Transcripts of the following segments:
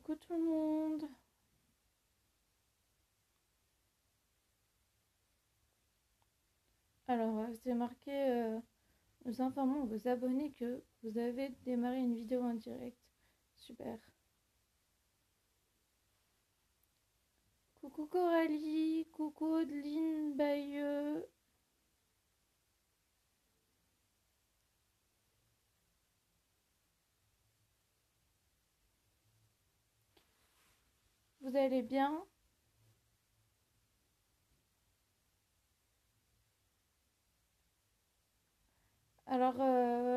Coucou tout le monde. Alors, c'est marqué, nous informons vos abonnés que vous avez démarré une vidéo en direct. Super. Coucou Coralie, coucou Adeline Bayeux. Vous allez bien? Alors,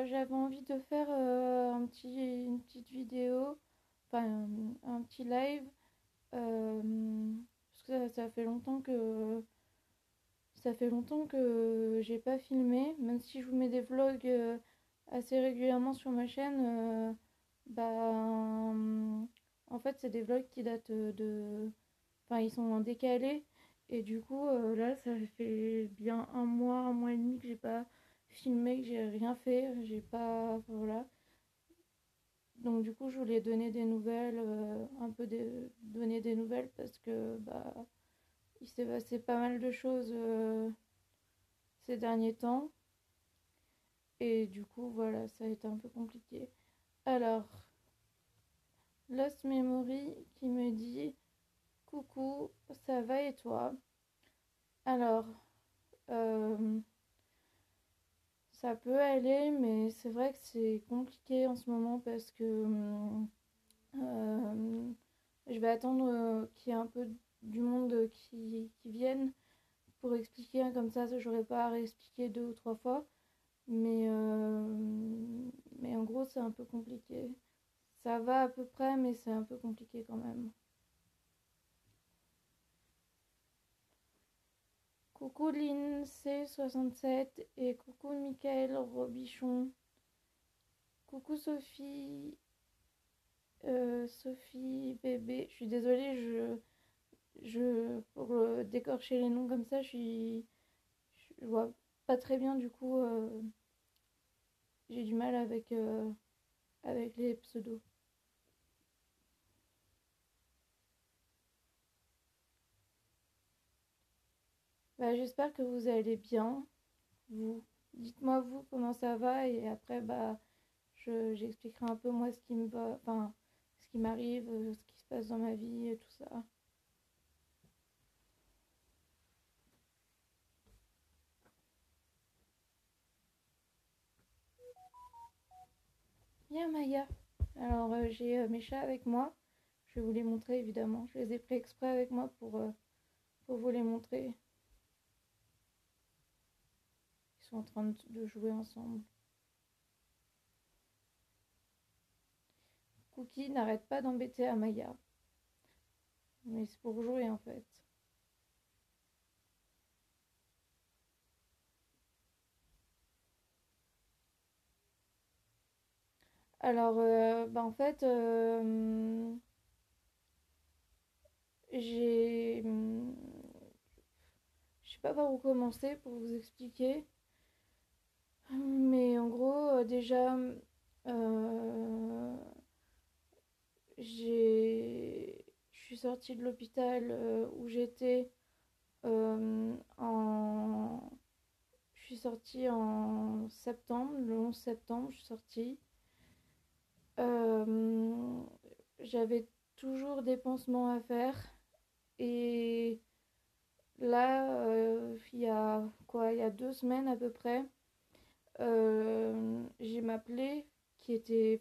j'avais envie de faire une petite vidéo, enfin un petit live, parce que ça fait longtemps que j'ai pas filmé, même si je vous mets des vlogs assez régulièrement sur ma chaîne. En fait, c'est des vlogs qui datent enfin, ils sont en décalé. Et du coup, là, ça fait bien un mois et demi que j'ai pas filmé, que j'ai rien fait. J'ai pas. Enfin, voilà. Donc, du coup, je voulais donner des nouvelles, donner des nouvelles parce que il s'est passé pas mal de choses ces derniers temps. Et du coup, voilà, ça a été un peu compliqué. Alors, Lost Memory qui me dit coucou, ça va et toi? Alors, euh, ça peut aller, mais c'est vrai que c'est compliqué en ce moment parce que euh, je vais attendre qu'il y ait un peu du monde qui vienne pour expliquer. Comme ça j'aurais pas à réexpliquer deux ou trois fois. Mais, mais en gros, c'est un peu compliqué. Ça va à peu près, mais c'est un peu compliqué quand même. Coucou Lynn C67 et coucou Michael Robichon. Coucou Sophie, Sophie bébé. Je suis désolée, pour décorcher les noms comme ça, je vois pas très bien du coup. J'ai du mal avec les pseudos. J'espère que vous allez bien. Vous, dites-moi vous comment ça va et après j'expliquerai un peu moi ce qui me va, enfin ce qui m'arrive, ce qui se passe dans ma vie et tout ça. Bien Maya. Alors j'ai mes chats avec moi. Je vais vous les montrer évidemment. Je les ai pris exprès avec moi pour vous les montrer. Ils sont en train de jouer ensemble. Cookie n'arrête pas d'embêter Amaya. Mais c'est pour jouer en fait. Alors en fait j'ai je sais pas par où commencer pour vous expliquer. Mais en gros, déjà, je suis sortie de l'hôpital où j'étais en... Je suis sortie en septembre, le 11 septembre, je suis sortie. Euh, J'avais toujours des pansements à faire. Et là, il y a quoi, il y a 2 semaines à peu près, j'ai ma plaie qui était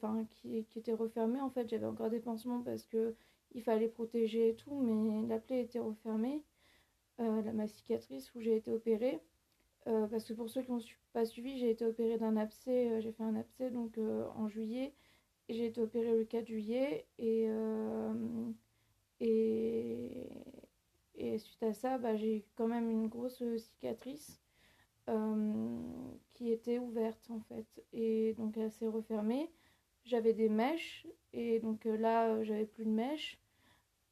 refermée. En fait, j'avais encore des pansements parce que il fallait protéger et tout, mais la plaie était refermée. Ma cicatrice où j'ai été opérée. Parce que pour ceux qui n'ont pas suivi, j'ai été opérée d'un abcès. J'ai fait un abcès donc en juillet. Et j'ai été opérée le 4 juillet. Et, et suite à ça, j'ai quand même une grosse cicatrice euh, qui était ouverte en fait. Et donc elle s'est refermée. J'avais des mèches et donc là j'avais plus de mèches.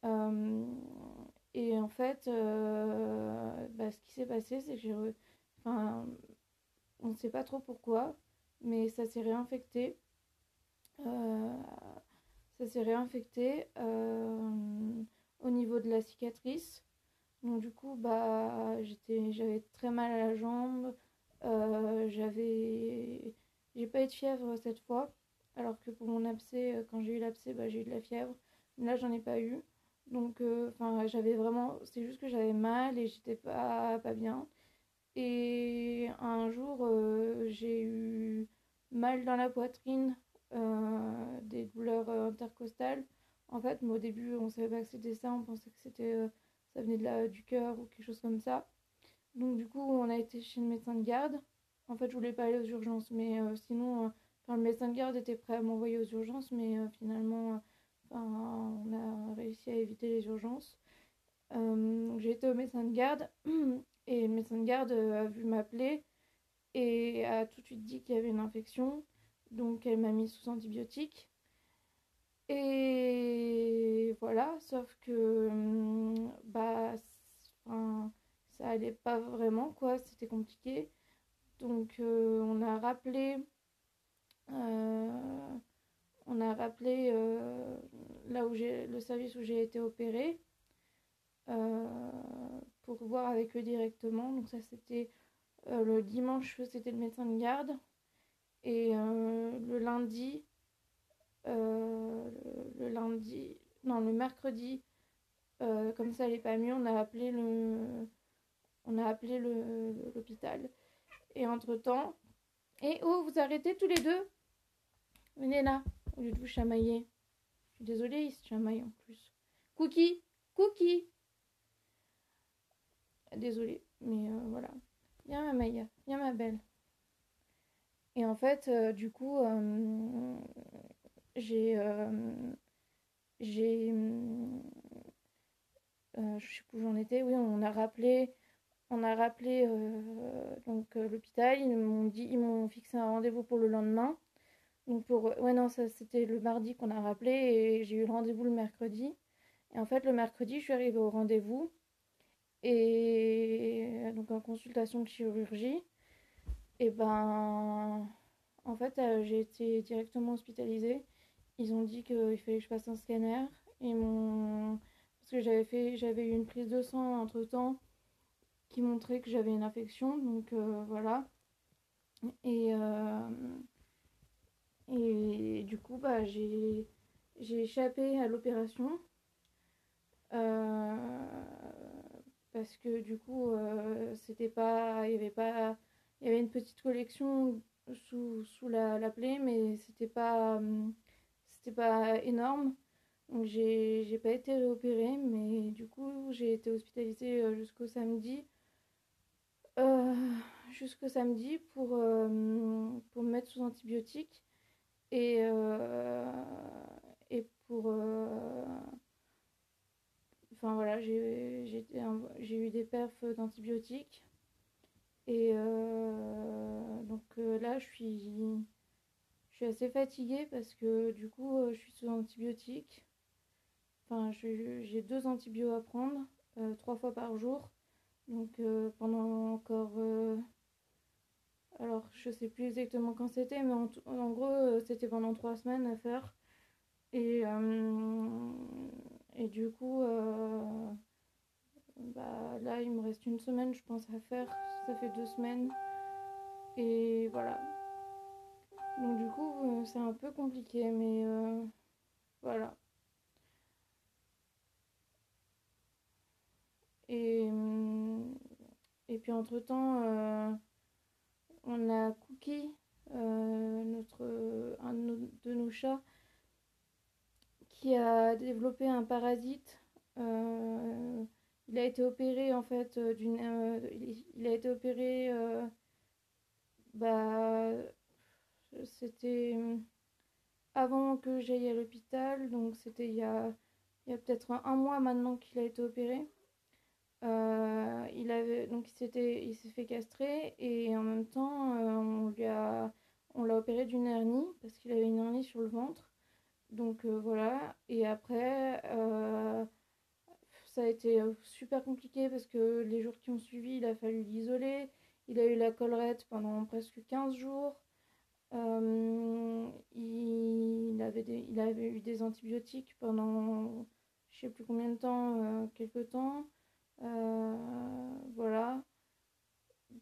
Euh, et en fait, ce qui s'est passé, c'est que enfin, on ne sait pas trop pourquoi, mais ça s'est réinfecté. Euh, ça s'est réinfecté au niveau de la cicatrice. Donc du coup, bah, j'avais très mal à la jambe. J'ai pas eu de fièvre cette fois. Alors que pour mon abcès, quand j'ai eu l'abcès, bah, j'ai eu de la fièvre. Mais là, j'en ai pas eu. Donc, j'avais vraiment. C'est juste que j'avais mal et j'étais pas bien. Et un jour, j'ai eu mal dans la poitrine, des douleurs intercostales. En fait, moi, au début, on savait pas que c'était ça, on pensait que ça venait du cœur ou quelque chose comme ça. Donc, du coup, on a été chez le médecin de garde. En fait, je voulais pas aller aux urgences, mais sinon, le médecin de garde était prêt à m'envoyer aux urgences, mais finalement, on a réussi à éviter les urgences. J'ai été au médecin de garde et le médecin de garde a vu m'appeler et a tout de suite dit qu'il y avait une infection. Donc elle m'a mis sous antibiotiques. Et voilà, sauf que bah, ça allait pas vraiment, quoi, c'était compliqué. Donc euh, on a rappelé là où le service où j'ai été opérée pour voir avec eux directement. Donc ça c'était le dimanche, c'était le médecin de garde. Et le lundi, euh, le lundi, non, le mercredi, comme ça allait pas mieux, on a appelé l'hôpital. Et entre-temps, et oh, vous arrêtez tous les deux. Venez là, au lieu de vous chamailler. Je suis désolée, ils se chamaillent en plus. Cookie, Cookie. Désolée, mais voilà. Viens ma Maya, viens ma belle. Et en fait, du coup, j'ai j'ai je sais plus où j'en étais. Oui, on a rappelé donc l'hôpital. Ils m'ont fixé un rendez-vous pour le lendemain. Donc ouais, non, ça c'était le mardi qu'on a rappelé et j'ai eu le rendez-vous le mercredi. Et en fait, le mercredi, je suis arrivée au rendez-vous et donc en consultation de chirurgie. Et ben, en fait, j'ai été directement hospitalisée. Ils ont dit qu'il fallait que je fasse un scanner. Parce que j'avais eu une prise de sang entre temps qui montrait que j'avais une infection. Donc voilà. Et, euh, et du coup, bah, j'ai échappé à l'opération. Euh, Parce que du coup, c'était pas. Il y avait une petite collection sous la plaie, mais c'était pas énorme. Donc j'ai pas été réopérée, mais du coup j'ai été hospitalisée euh, jusqu'au samedi pour me mettre sous antibiotiques et pour enfin voilà, j'ai eu des perfs d'antibiotiques et donc là je suis assez fatiguée parce que du coup je suis sous antibiotiques. Enfin, j'ai 2 antibiotiques à prendre 3 fois par jour. Donc pendant encore. Alors je sais plus exactement quand c'était, mais en gros c'était pendant 3 semaines à faire. Et, euh, et du coup, bah, là il me reste une semaine je pense à faire. Ça fait 2 semaines. Et voilà. Donc du coup c'est un peu compliqué, mais voilà. Et, et puis entre-temps, on a Cookie, de nos chats, qui a développé un parasite. Il a été opéré en fait il a été opéré. Bah, c'était avant que j'aille à l'hôpital, donc c'était il y a peut-être un mois maintenant qu'il a été opéré. Il s'est fait castrer et en même temps on l'a opéré d'une hernie parce qu'il avait une hernie sur le ventre. Donc voilà. Et après ça a été super compliqué parce que les jours qui ont suivi, il a fallu l'isoler. Il a eu la collerette pendant presque 15 jours. Il il avait eu des antibiotiques pendant je sais plus combien de temps, quelques temps. Voilà.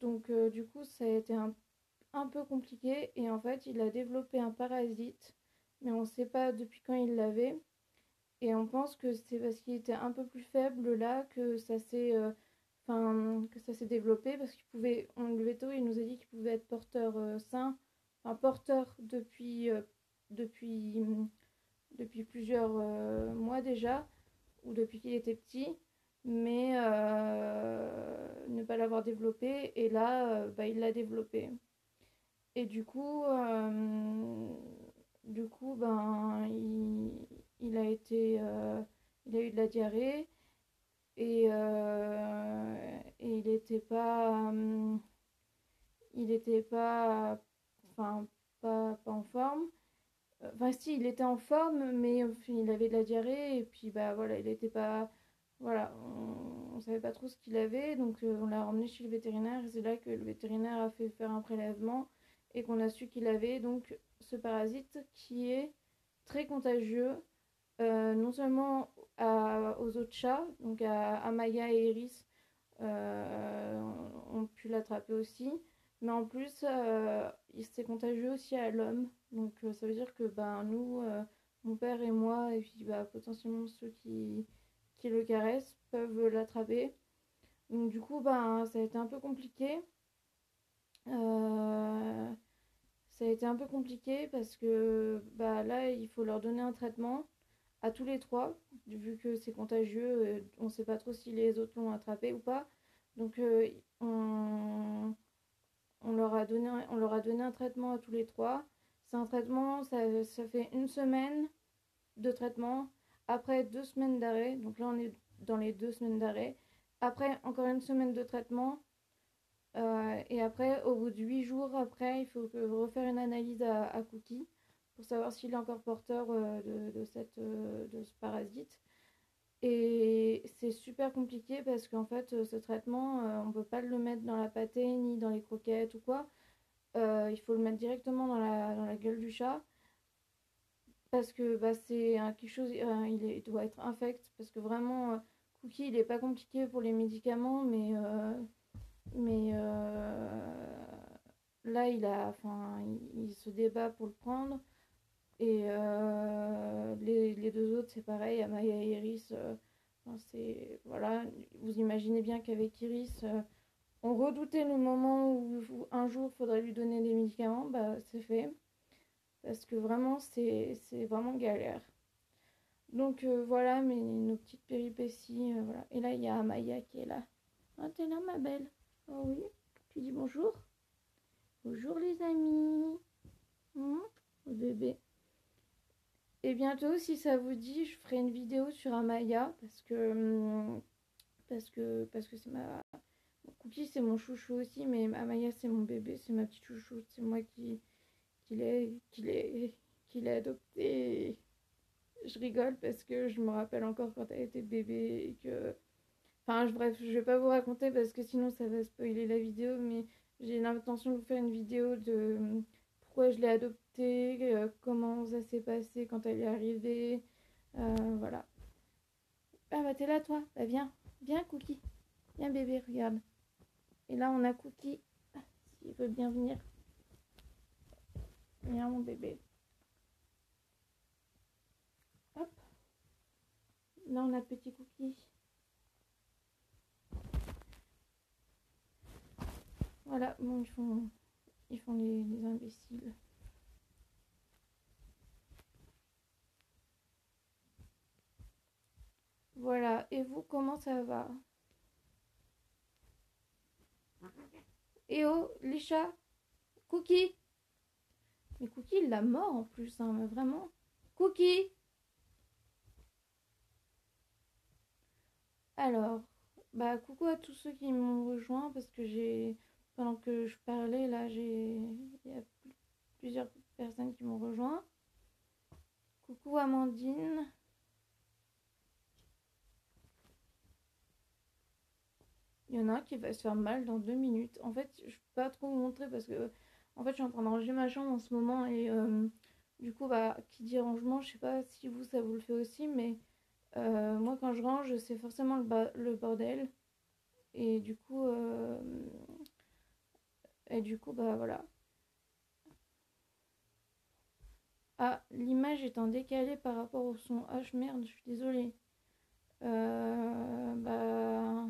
Donc du coup, ça a été un peu compliqué et en fait, il a développé un parasite, mais on ne sait pas depuis quand il l'avait. Et on pense que c'est parce qu'il était un peu plus faible là que ça s'est que ça s'est développé parce qu'il pouvait, le veto, il nous a dit qu'il pouvait être porteur sain, enfin porteur depuis, depuis plusieurs mois déjà, ou depuis qu'il était petit, mais ne pas l'avoir développé. Et là, bah, il l'a développé. Et du coup ben, il a été, il a eu de la diarrhée et il était pas, enfin, pas en forme. Enfin, si, il était en forme, mais enfin, il avait de la diarrhée et puis bah voilà, il était pas, voilà, on savait pas trop ce qu'il avait, donc on l'a emmené chez le vétérinaire et c'est là que le vétérinaire a fait faire un prélèvement et qu'on a su qu'il avait donc ce parasite qui est très contagieux, non seulement aux autres chats, donc à Maya et Iris, ont pu l'attraper aussi, mais en plus, c'est contagieux aussi à l'homme. Donc ça veut dire que ben, nous, mon père et moi, et puis bah, potentiellement ceux qui le caressent, peuvent l'attraper. Donc du coup, ben, ça a été un peu compliqué. Euh, Ça a été un peu compliqué parce que bah, là, il faut leur donner un traitement à tous les trois, vu que c'est contagieux, on ne sait pas trop si les autres l'ont attrapé ou pas. Donc on leur a donné un traitement à tous les trois. C'est un traitement, ça fait une semaine de traitement, après 2 semaines d'arrêt. Donc là, on est dans les 2 semaines d'arrêt. Après, encore une semaine de traitement. Et après, au bout de 8 jours après, il faut refaire une analyse à Cookie pour savoir s'il est encore porteur de ce parasite. Et c'est super compliqué parce qu'en fait, ce traitement, on ne peut pas le mettre dans la pâtée ni dans les croquettes ou quoi. Il faut le mettre directement dans la gueule du chat parce que bah, c'est quelque chose, il doit être infect parce que vraiment, Cookie, il n'est pas compliqué pour les médicaments, mais là, il se débat pour le prendre. Et les deux autres, c'est pareil, Amaya et Iris. Voilà, vous imaginez bien qu'avec Iris, on redoutait le moment où un jour il faudrait lui donner des médicaments. Bah, c'est fait. Parce que vraiment, c'est vraiment galère. Donc voilà, nos petites péripéties. Voilà. Et là, il y a Amaya qui est là. Ah, t'es là, ma belle? Oh oui. Tu dis bonjour? Bonjour, les amis. Bébé. Et bientôt, si ça vous dit, je ferai une vidéo sur Amaya parce que c'est ma Cookie, c'est mon chouchou aussi, mais Amaya, c'est mon bébé, c'est ma petite chouchoute, c'est moi qui l'ai adoptée. Je rigole parce que je me rappelle encore quand elle était bébé et que, enfin, bref, je vais pas vous raconter parce que sinon ça va spoiler la vidéo, mais j'ai l'intention de vous faire une vidéo de pourquoi je l'ai adoptée, comment ça s'est passé quand elle est arrivée. Voilà. Ah bah t'es là toi, bah viens, viens Cookie, viens bébé, regarde. Et là on a Cookie, s'il veut bien venir. Viens mon bébé. Hop, là on a petit Cookie. Voilà, bon ils font les imbéciles. Voilà, et vous comment ça va? Et oh, les chats, Cookie. Mais Cookie il l'a mort en plus, hein, mais vraiment. Cookie. Alors, bah coucou à tous ceux qui m'ont rejoint parce que pendant que je parlais là, il y a plusieurs personnes qui m'ont rejoint. Coucou Amandine. Il y en a un qui va se faire mal dans 2 minutes. En fait, je peux pas trop vous montrer parce que en fait, je suis en train de ranger ma chambre en ce moment et du du coup, bah, qui dit rangement, je sais pas si vous, ça vous le fait aussi, mais moi, quand je range, c'est forcément le bordel. Et du coup, bah voilà. Ah, l'image est en décalé par rapport au son. Ah, merde, je suis désolée. Bah,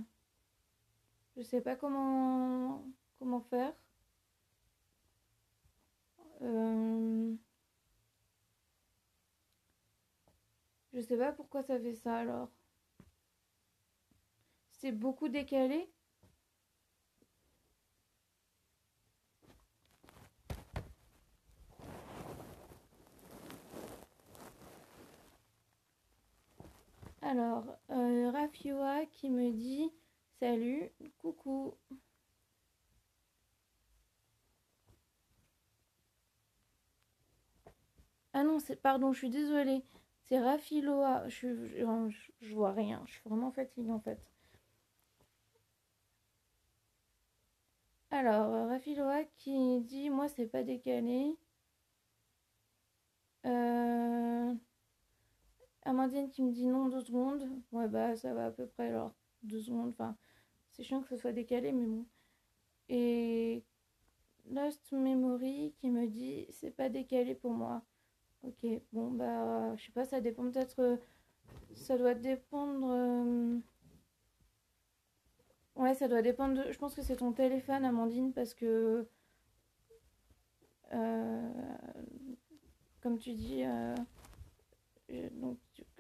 je sais pas comment faire. Euh, je sais pas pourquoi ça fait ça alors. C'est beaucoup décalé. Alors, Rafioa qui me dit salut, coucou. Ah non, pardon, je suis désolée. C'est Rafiloa. Je vois rien. Je suis vraiment fatiguée en fait. Alors, Rafiloa qui dit moi c'est pas décalé. Euh, Amandine qui me dit non 2 secondes. Ouais bah ça va à peu près alors. 2 secondes. Enfin, c'est chiant que ce soit décalé mais bon. Et Lost Memory qui me dit c'est pas décalé pour moi. Ok, bon bah je sais pas, ça dépend peut-être. Ça doit dépendre. Ouais, ça doit dépendre de. Je pense que c'est ton téléphone, Amandine, parce que euh, comme tu dis, donc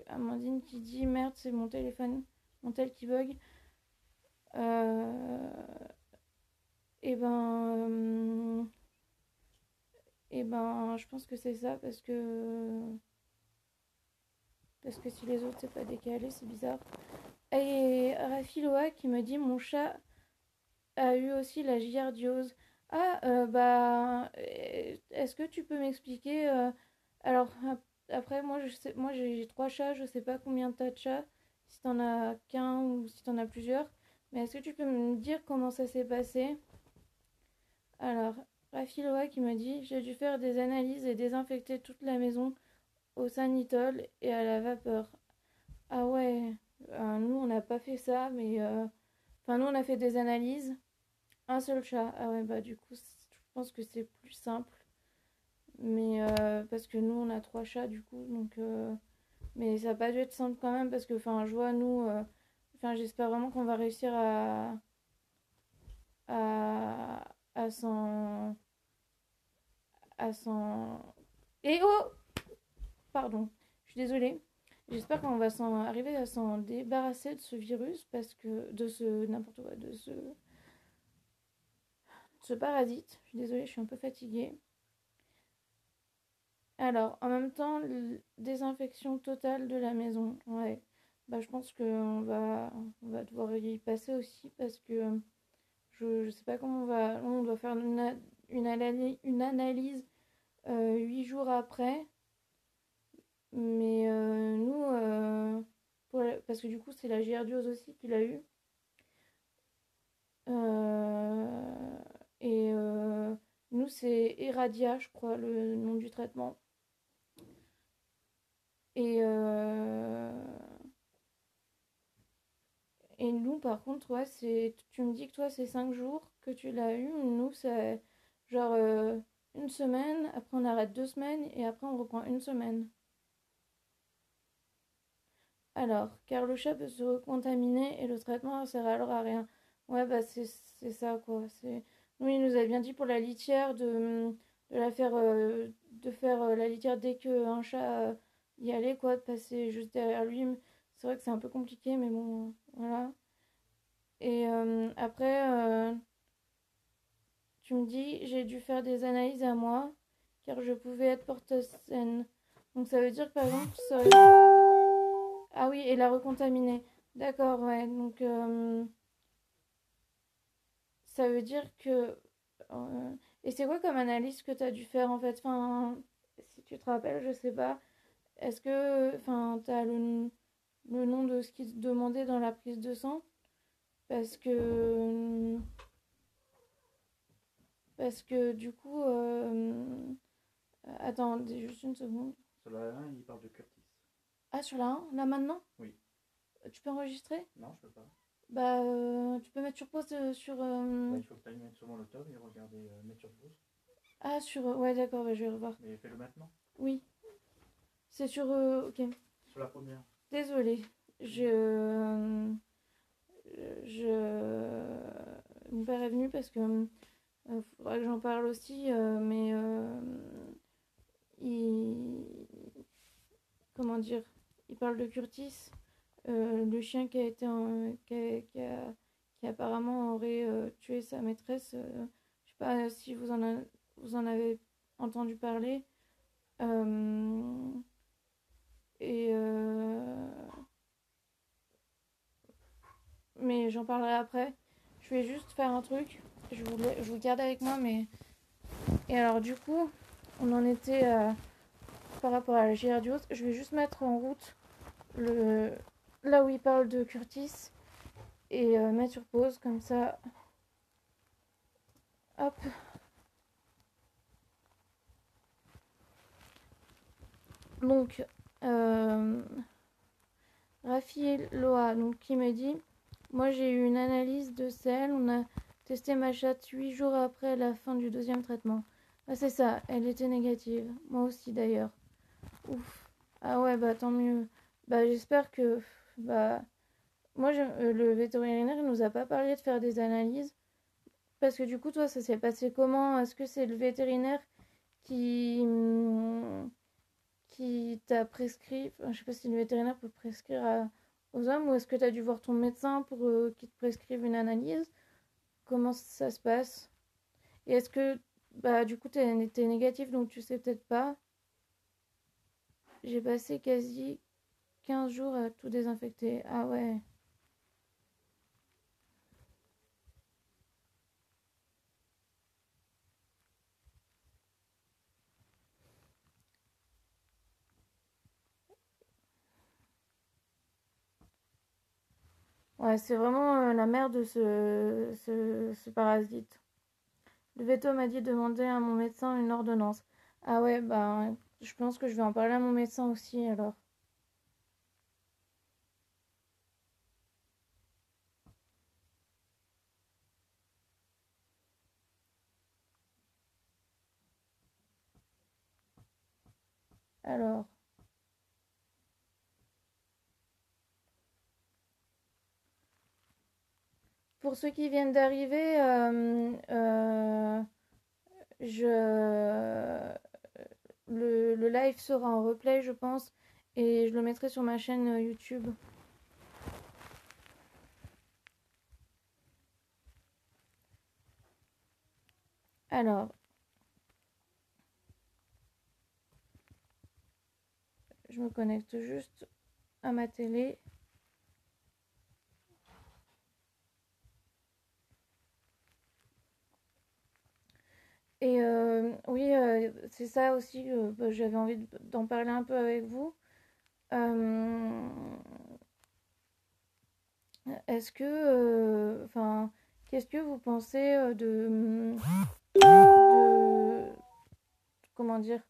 Amandine qui dit merde, c'est mon téléphone, mon tel qui bug. Euh, et ben, je pense que c'est ça parce que si les autres c'est pas décalé, c'est bizarre. Et Rafiloa qui me dit mon chat a eu aussi la giardiose. Ah, bah, est-ce que tu peux m'expliquer alors, après, moi j'ai 3 chats, je sais pas combien t'as de chats, si t'en as qu'un ou si t'en as plusieurs, mais est-ce que tu peux me dire comment ça s'est passé? Alors, Rafiloa qui me dit j'ai dû faire des analyses et désinfecter toute la maison au sanitol et à la vapeur. Ah ouais, nous on n'a pas fait ça, mais enfin, nous on a fait des analyses. Un seul chat. Ah ouais, bah du coup, je pense que c'est plus simple. Mais parce que nous, on a 3 chats du coup. Donc, mais ça n'a pas dû être simple quand même parce que, enfin, je vois, nous. Enfin, j'espère vraiment qu'on va réussir à, à s'en. À s'en. Et oh! Pardon, je suis désolée. J'espère qu'on va arriver à s'en débarrasser de ce virus parce que. De ce. N'importe quoi. De ce parasite. Je suis désolée, je suis un peu fatiguée. Alors, en même temps, désinfection totale de la maison. Ouais. Bah, je pense qu'on va devoir y passer aussi parce que je sais pas comment on va. On doit faire une analyse 8 jours après. Mais nous, parce que du coup, c'est la giardiose aussi qu'il a eu. Euh, et nous, c'est Eradia, je crois, le nom du traitement. Et Et nous, par contre, ouais, tu me dis que toi, c'est 5 jours que tu l'as eu. Nous, c'est genre une semaine. Après, on arrête 2 semaines. Et après, on reprend une semaine. Alors, car le chat peut se recontaminer et le traitement ne sert alors à rien. Ouais, bah, c'est ça, quoi. Nous, il nous a bien dit pour la litière de faire la litière dès qu'un chat y allait, quoi, de passer juste derrière lui. C'est vrai que c'est un peu compliqué, mais bon, voilà. Et après, tu me dis, j'ai dû faire des analyses à moi, car je pouvais être porteuse saine. Donc ça veut dire que par exemple, ah oui, et la recontaminer. D'accord, ouais. Donc ça veut dire que... Et c'est quoi comme analyse que tu as dû faire en fait? Enfin, si tu te rappelles, je sais pas. Est-ce que... Enfin, tu as le nom de ce qui te demandait dans la prise de sang? Parce que... Parce que du coup, Attends, juste une seconde. Sur la 1, il parle de Curtis. Ah, sur la 1, là maintenant? Oui. Tu peux enregistrer? Non, je peux pas. Bah, tu peux mettre sur pause sur... Bah, il faut que tu ailles mettre sur mon laptop et regarder, mettre sur pause. Ah, sur... ouais, d'accord, bah, je vais revoir. Mais fais-le maintenant. Oui. C'est sur... ok. Sur la première. Désolée. Je... Mon père est venu parce que... faudra que j'en parle aussi, mais... il... Comment dire? Il parle de Curtis, le chien qui a été... qui apparemment aurait tué sa maîtresse. Je sais pas si vous en avez entendu parler. Et mais j'en parlerai après. Je vais juste faire un truc. Je vous garde avec moi, mais... Et alors, du coup, on en était par rapport à la Giardios. Je vais juste mettre en route là où il parle de Curtis et mettre sur pause, comme ça. Hop. Donc, Rafi Loa, donc, qui me dit: moi, j'ai eu une analyse de sel. On a testé ma chatte 8 jours après la fin du 2e traitement. Ah, c'est ça, elle était négative. Moi aussi, d'ailleurs. Ouf. Ah ouais, bah tant mieux. Bah j'espère que... Bah... Moi, le vétérinaire, il nous a pas parlé de faire des analyses. Parce que du coup, toi, ça s'est passé comment? Est-ce que c'est le vétérinaire qui... qui t'a prescrit... Enfin, je sais pas si le vétérinaire peut prescrire aux hommes, ou est-ce que tu as dû voir ton médecin pour qu'il te prescrive une analyse? Comment ça se passe? Et est-ce que... Bah du coup, t'es négatif, donc tu sais peut-être pas. J'ai passé quasi 15 jours à tout désinfecter. Ah ouais. Ouais, c'est vraiment la merde de ce parasite. Le veto m'a dit de demander à mon médecin une ordonnance. Ah ouais, bah, je pense que je vais en parler à mon médecin aussi alors. Alors, pour ceux qui viennent d'arriver, je... le live sera en replay, je pense, et je le mettrai sur ma chaîne YouTube. Alors, je me connecte juste à ma télé. Et oui, c'est ça aussi, bah, j'avais envie d'en parler un peu avec vous. Est-ce que, enfin, qu'est-ce que vous pensez comment dire,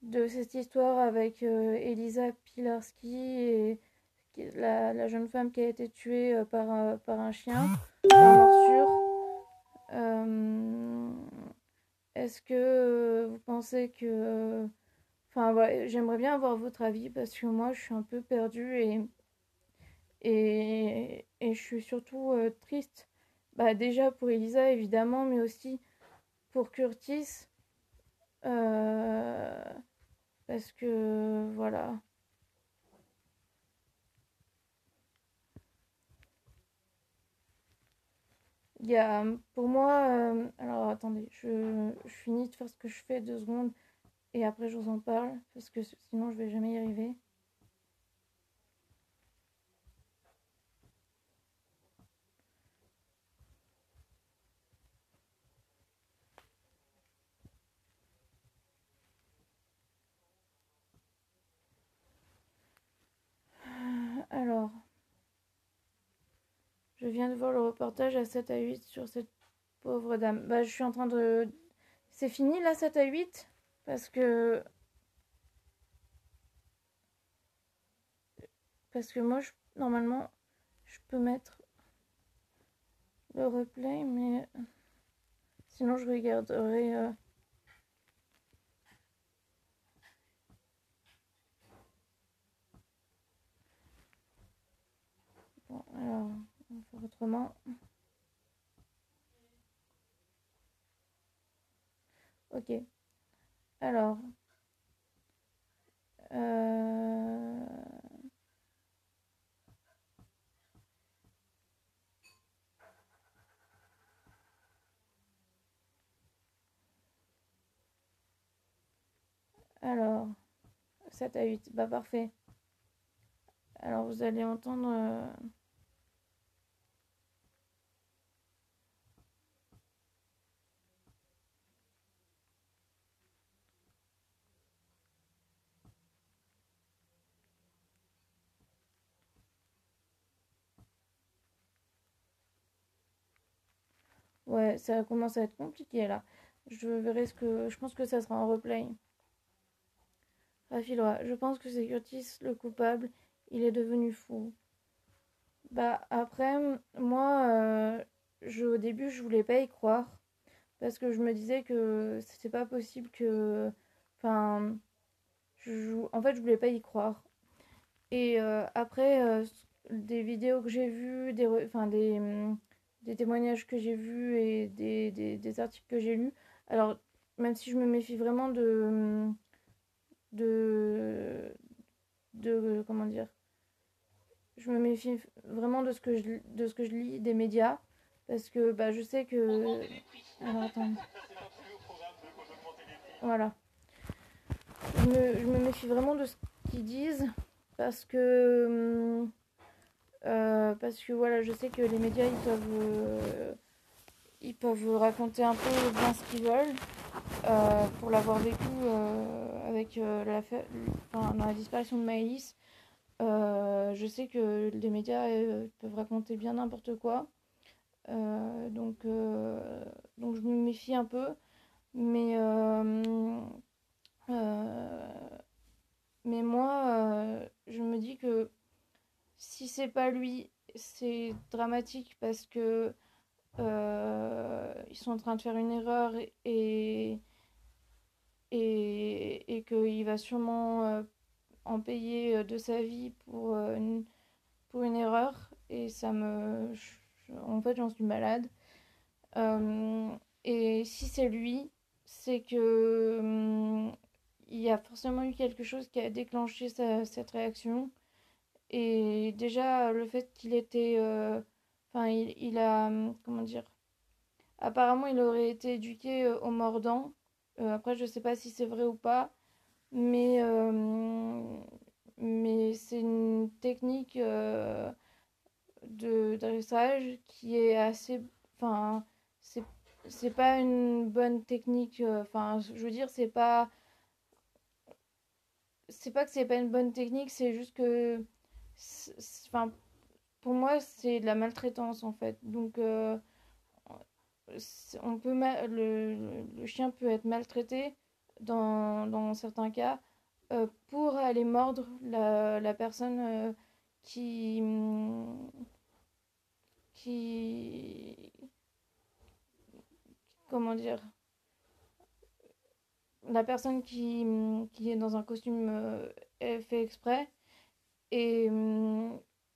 de cette histoire avec Elisa Pilarski et la jeune femme qui a été tuée par un chien, par morsure. Est-ce que vous pensez que... Enfin, ouais, j'aimerais bien avoir votre avis parce que moi, je suis un peu perdue et je suis surtout triste. Bah, déjà pour Elisa, évidemment, mais aussi pour Curtis. Euh, Parce que, voilà. Il y a, pour moi... alors, attendez, je finis de faire ce que je fais 2 secondes et après, je vous en parle parce que sinon, je vais jamais y arriver. Alors, je viens de voir le reportage à 7 à 8 sur cette pauvre dame. Bah, je suis en train de... C'est fini là, 7 à 8? Parce que, moi, normalement, je peux mettre le replay, mais sinon je regarderai. Bon, alors, on va faire autrement. Ok. Alors. Euh... Alors, 7 à 8, bah parfait. Alors vous allez entendre... Ouais, ça commence à être compliqué là. Je verrai ce que... Je pense que ça sera en replay. Rafiloa, je pense que c'est Curtis le coupable. Il est devenu fou. Bah après, moi, au début, je voulais pas y croire. Parce que je me disais que c'était pas possible que... Enfin, en fait, je voulais pas y croire. Et après, des vidéos que j'ai vues, des témoignages que j'ai vus et des articles que j'ai lus, alors même si je me méfie vraiment de, comment dire, je me méfie vraiment de ce que je lis des médias, parce que bah, je sais que... Alors attends, voilà. Je me méfie vraiment de ce qu'ils disent, parce que... parce que voilà, je sais que les médias ils peuvent raconter un peu bien ce qu'ils veulent. Pour l'avoir vécu avec dans la disparition de Maëlys, je sais que les médias peuvent raconter bien n'importe quoi. Donc je me méfie un peu. Mais, euh, mais moi, je me dis que si c'est pas lui, c'est dramatique parce que ils sont en train de faire une erreur et qu'il va sûrement en payer de sa vie pour une erreur. Et ça me... En fait, j'en suis malade. Euh, et si c'est lui, c'est que il y a forcément eu quelque chose qui a déclenché cette réaction. Et déjà, le fait qu'il était... Enfin, il a... Comment dire? Apparemment, il aurait été éduqué au mordant. Après, je sais pas si c'est vrai ou pas, mais, mais c'est une technique de dressage qui est assez... Enfin, c'est, c'est pas une bonne technique. Enfin, je veux dire, c'est pas... C'est pas que c'est pas une bonne technique, c'est juste que... Enfin, pour moi, c'est de la maltraitance, en fait. Donc, le chien peut être maltraité dans certains cas pour aller mordre la personne qui, qui, comment dire, la personne qui est dans un costume est fait exprès. Et,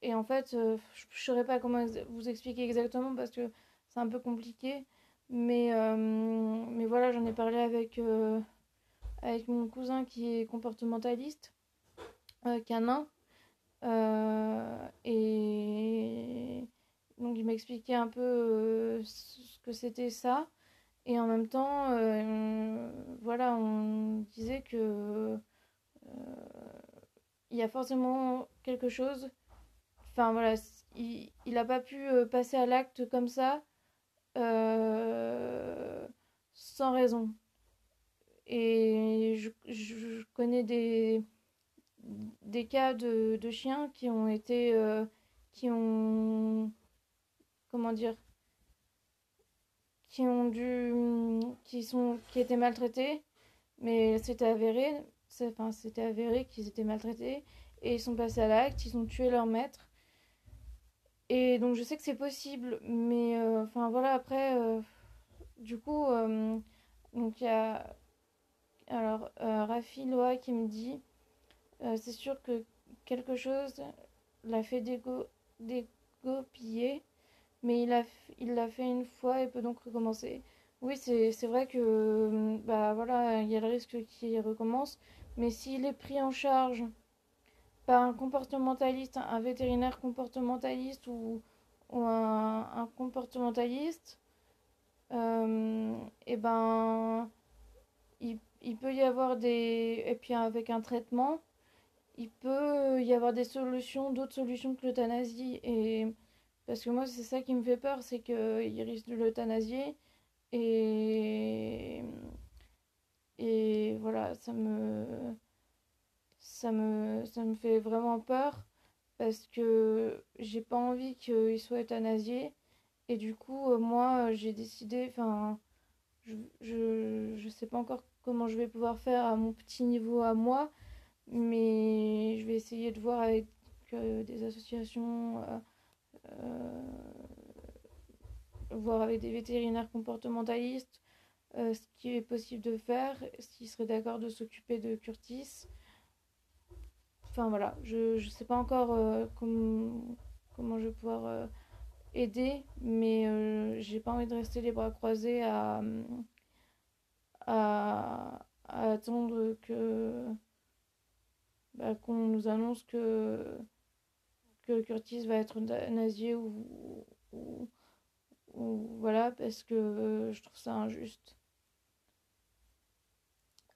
et en fait, je ne saurais pas comment vous expliquer exactement parce que c'est un peu compliqué. Mais voilà, j'en ai parlé avec mon cousin qui est comportementaliste, canin. Et donc il m'expliquait un peu ce que c'était ça. Et en même temps, voilà, on disait que il y a forcément quelque chose. Enfin voilà, il n'a pas pu passer à l'acte comme ça euh, sans raison. Et je connais des cas de chiens qui ont été... qui ont... Comment dire? Qui ont dû... qui étaient maltraités Mais c'était avéré qu'ils étaient maltraités et ils sont passés à l'acte, ils ont tué leur maître. Et donc je sais que c'est possible, mais enfin voilà, après, du coup, donc il y a alors Rafi Loa qui me dit c'est sûr que quelque chose l'a fait dégoupiller, mais il l'a fait une fois et peut donc recommencer. Oui, c'est vrai que bah voilà, il y a le risque qu'il recommence, mais s'il est pris en charge par un comportementaliste, un vétérinaire comportementaliste ou un comportementaliste, et ben il peut y avoir des... Et puis avec un traitement, il peut y avoir des solutions, d'autres solutions que l'euthanasie. Et parce que moi, c'est ça qui me fait peur, c'est qu'il risque de l'euthanasier. Et, et voilà, ça me fait vraiment peur parce que j'ai pas envie qu'il soit euthanasié. Et du coup, moi, j'ai décidé, enfin, je sais pas encore comment je vais pouvoir faire à mon petit niveau à moi, mais je vais essayer de voir avec des associations, voir avec des vétérinaires comportementalistes ce qui est possible de faire, s'ils seraient d'accord de s'occuper de Curtis. Enfin voilà, je sais pas encore comment je vais pouvoir aider, mais j'ai pas envie de rester les bras croisés à attendre qu'on nous annonce que Curtis va être nazier ou, voilà, parce que je trouve ça injuste.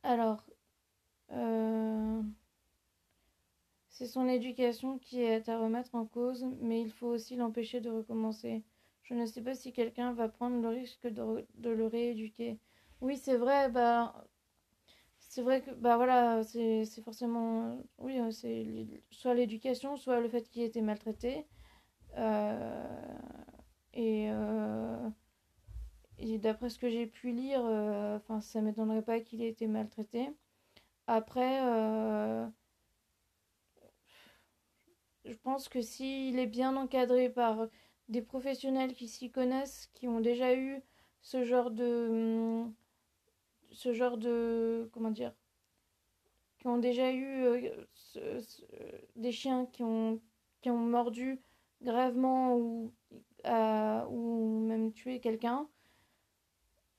Alors, euh, c'est son éducation qui est à remettre en cause, mais il faut aussi l'empêcher de recommencer. Je ne sais pas si quelqu'un va prendre le risque de le rééduquer. Oui, c'est vrai, c'est vrai que bah voilà, c'est forcément oui, c'est soit l'éducation, soit le fait qu'il ait été maltraité. Euh, et, euh, et d'après ce que j'ai pu lire, enfin ça m'étonnerait pas qu'il ait été maltraité. Après, je pense que s'il est bien encadré par des professionnels qui s'y connaissent, qui ont déjà eu ce genre comment dire, qui ont déjà eu des chiens qui ont mordu gravement ou même tué quelqu'un,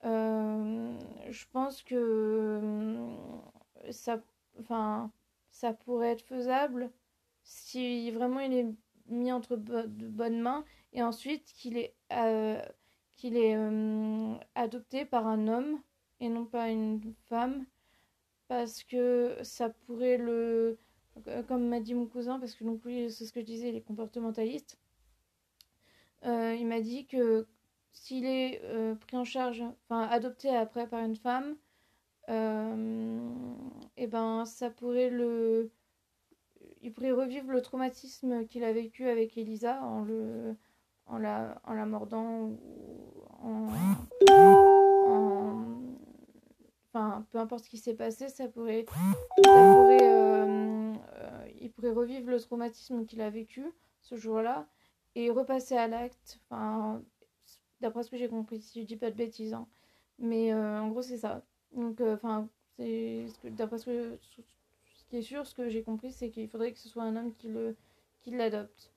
je pense que ça, enfin, ça pourrait être faisable si vraiment il est mis entre de bonnes mains et ensuite qu'il est adopté par un homme et non pas une femme parce que ça pourrait comme m'a dit mon cousin, parce que donc oui c'est ce que je disais, il est comportementaliste, il m'a dit que s'il est pris en charge, enfin adopté après par une femme, et ben ça pourrait il pourrait revivre le traumatisme qu'il a vécu avec Elisa en la mordant ou en- enfin peu importe ce qui s'est passé, il pourrait revivre le traumatisme qu'il a vécu ce jour-là et repasser à l'acte. Enfin, d'après ce que j'ai compris, si je dis pas de bêtises, hein. Mais en gros c'est ça. Donc enfin d'après ce qui est sûr, ce que j'ai compris, c'est qu'il faudrait que ce soit un homme qui l'adopte.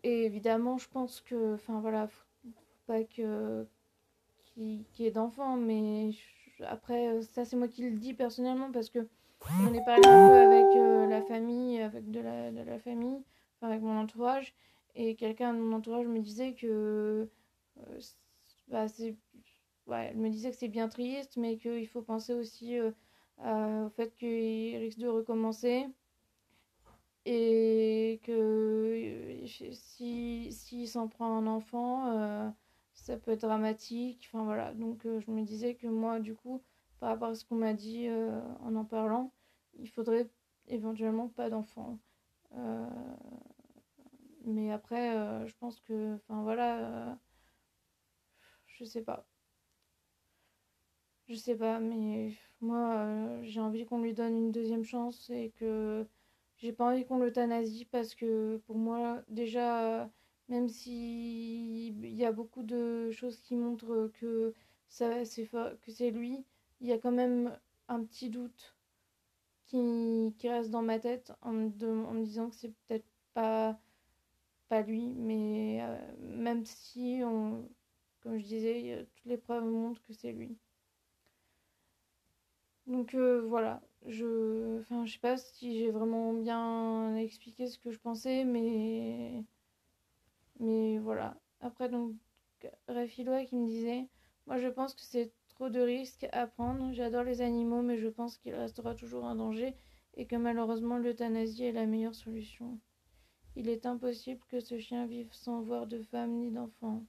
Et évidemment, je pense que, enfin voilà, faut pas qu'il y ait d'enfants, mais après, ça c'est moi qui le dis personnellement parce que j'en ai parlé un peu avec la famille, avec de la famille, enfin, avec mon entourage, et quelqu'un de mon entourage me disait que c'est ouais, elle me disait que c'est bien triste, mais qu'il faut penser aussi au fait qu'il risque de recommencer et que si s'en prend un enfant, ça peut être dramatique. Enfin voilà, donc je me disais que moi, du coup, par rapport à ce qu'on m'a dit en parlant, il faudrait éventuellement pas d'enfant. Euh, mais après, je pense que, enfin voilà, je sais pas. Je sais pas, mais moi, j'ai envie qu'on lui donne une deuxième chance et que j'ai pas envie qu'on l'euthanasie parce que pour moi, déjà, même si il y a beaucoup de choses qui montrent que que c'est lui, il y a quand même un petit doute qui reste dans ma tête en me disant que c'est peut-être pas, pas lui, mais même si, comme je disais, toutes les preuves montrent que c'est lui. Donc voilà, je sais pas si j'ai vraiment bien expliqué ce que je pensais, mais voilà. Après, donc, Rafiloa qui me disait, moi je pense que c'est trop de risques à prendre. J'adore les animaux, mais je pense qu'il restera toujours un danger et que malheureusement l'euthanasie est la meilleure solution. Il est impossible que ce chien vive sans voir de femme ni d'enfant.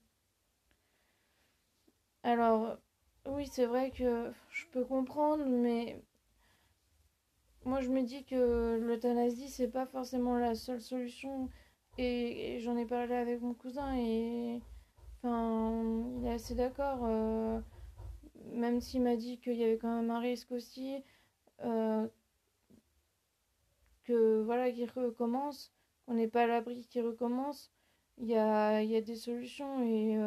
Alors, oui, c'est vrai que je peux comprendre, mais moi je me dis que l'euthanasie c'est pas forcément la seule solution. Et j'en ai parlé avec mon cousin et enfin, il est assez d'accord. Même s'il m'a dit qu'il y avait quand même un risque aussi, euh, que voilà, qu'il recommence, qu'on n'est pas à l'abri qu'il recommence. Il y a des solutions et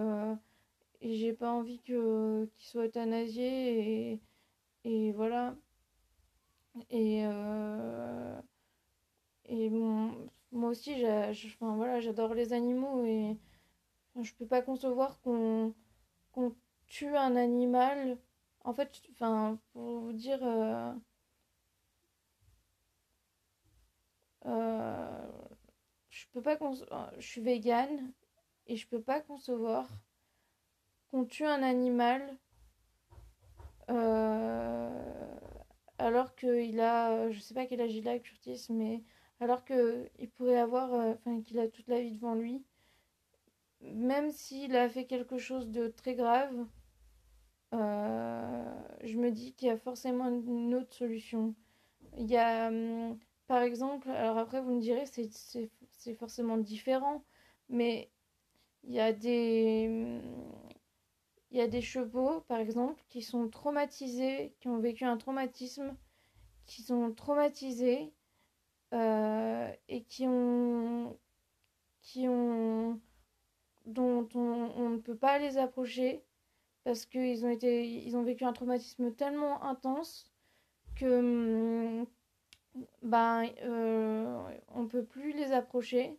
j'ai pas envie qu'il soit euthanasié et voilà. Et, et moi aussi, enfin, voilà, j'adore les animaux et enfin, je peux pas concevoir qu'on tue un animal. En fait, enfin, pour vous dire, euh, je peux pas je suis végane et je peux pas concevoir qu'on tue un animal euh, alors qu'il a, je sais pas quel âge il a, Curtis, mais alors qu'il pourrait avoir, enfin, qu'il a toute la vie devant lui, même s'il a fait quelque chose de très grave, je me dis qu'il y a forcément une autre solution. Il y a, par exemple, alors après vous me direz, c'est forcément différent, mais il y a il y a des chevaux, par exemple, qui sont traumatisés, qui ont vécu un traumatisme, qui sont traumatisés et qui ont, dont on ne peut pas les approcher parce ils ont vécu un traumatisme tellement intense que on peut plus les approcher